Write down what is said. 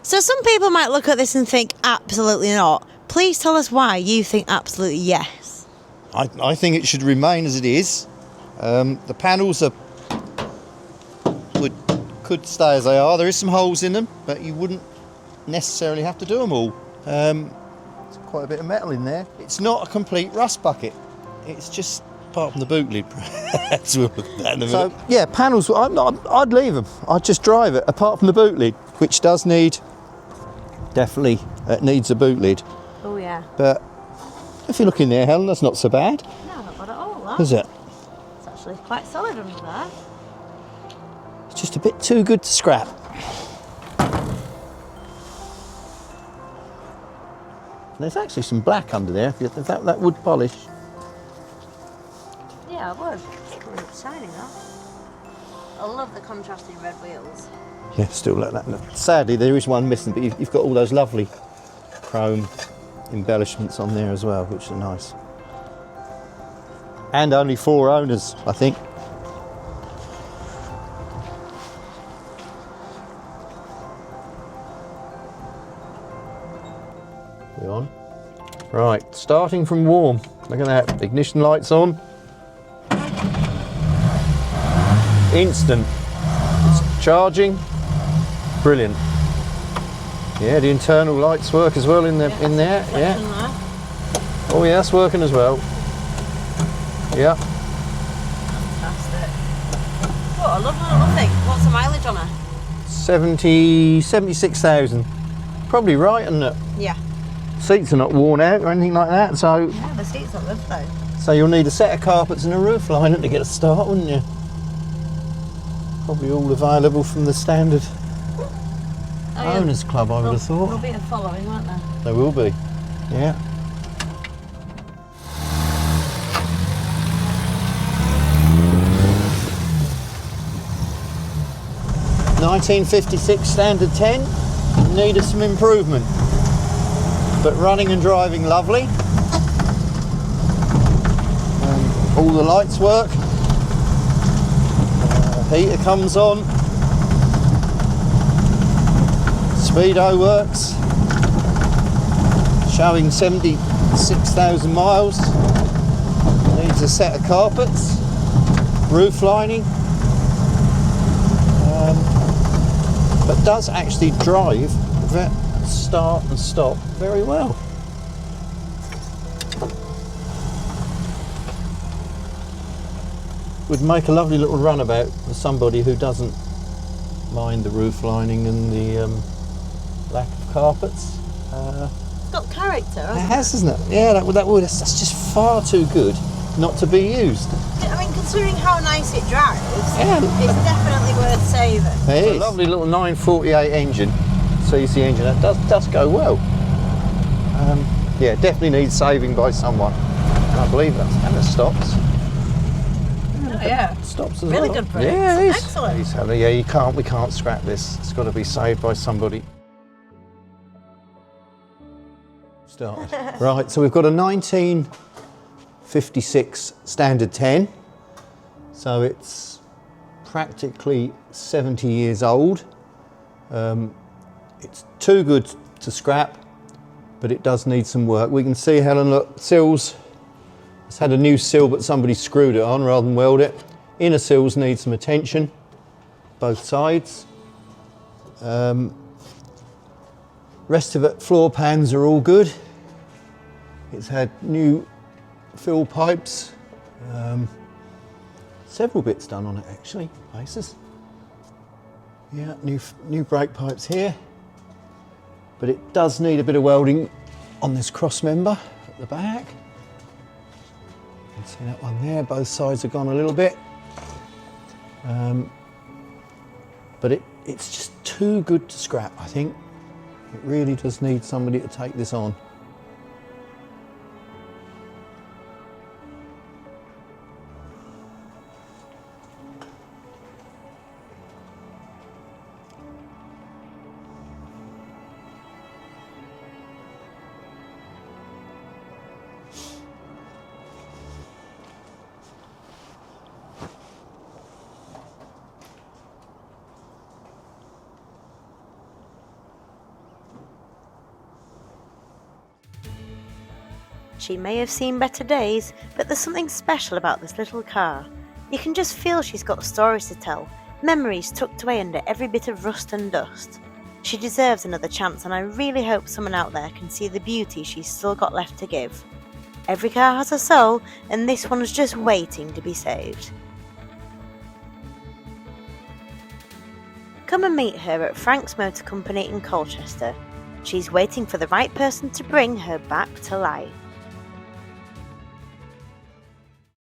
So some people might look at this and think absolutely not. Please tell us why you think absolutely yes. I think it should remain as it is. The panels could stay as they are. There is some holes in them, but you wouldn't necessarily have to do them all. There's quite a bit of metal in there. It's not a complete rust bucket. It's just, apart from the boot lid, perhaps we'll look at that in a minute. So yeah, panels. I'd leave them. I'd just drive it. Apart from the boot lid, which does definitely needs a boot lid. Oh yeah. But if you look in there, Helen, that's not so bad. No, not bad at all. That. Is it? It's actually quite solid under there. It's just a bit too good to scrap. There's actually some black under there. If that would polish. Yeah, I would. It's shiny though. I love the contrasting red wheels. Yeah, still like that. Sadly, there is one missing, but you've got all those lovely chrome embellishments on there as well, which are nice. And only 4 owners, I think. We're on. Right, starting from warm. Look at that, ignition lights on. Instant. It's charging. Brilliant. Yeah, the internal lights work as well in there. Yeah. Oh yeah, it's working as well. Yeah. Fantastic. What a lovely little thing. What's the mileage on her? 76,000. Probably right, isn't it? Yeah. Seats are not worn out or anything like that, so. Yeah, the seats are good though. So you'll need a set of carpets and a roof liner to get a start, wouldn't you? Probably all available from the standard owners club, I would have thought. There'll be a following, won't there? There will be, yeah. (1956) standard 10 needed some improvement, but running and driving lovely. All the lights work. Heater comes on. Speedo works. Showing 76,000 miles. Needs a set of carpets. Roof lining. But does actually drive, start and stop very well. Would make a lovely little runabout for somebody who doesn't mind the roof lining and the lack of carpets. It's got character, hasn't it? It has, isn't it? Yeah, that would. That's just far too good not to be used. I mean, considering how nice it drives, Yeah. it's definitely worth saving. It is. A lovely little 948 engine, CC engine. That does go well. Yeah, definitely needs saving by someone. And I believe that. And it stops. Oh yeah. Stops as Really well. good brakes. Yeah, it is. Excellent. Yeah, we can't scrap this. It's got to be saved by somebody. Started. Right, so we've got a 1956 standard 10. So it's practically 70 years old. It's too good to scrap, but it does need some work. We can see, Helen, look, sills. It's had a new sill, but somebody screwed it on rather than weld it. Inner sills need some attention, both sides. Rest of it, floor pans are all good. It's had new fill pipes. Several bits done on it actually, places. Yeah, new brake pipes here. But it does need a bit of welding on this cross member at the back. You can see that one there, both sides have gone a little bit. But it's just too good to scrap, I think. It really does need somebody to take this on. She may have seen better days, but there's something special about this little car. You can just feel she's got stories to tell, memories tucked away under every bit of rust and dust. She deserves another chance, and I really hope someone out there can see the beauty she's still got left to give. Every car has a soul, and this one's just waiting to be saved. Come and meet her at Frank's Motor Company in Colchester. She's waiting for the right person to bring her back to life.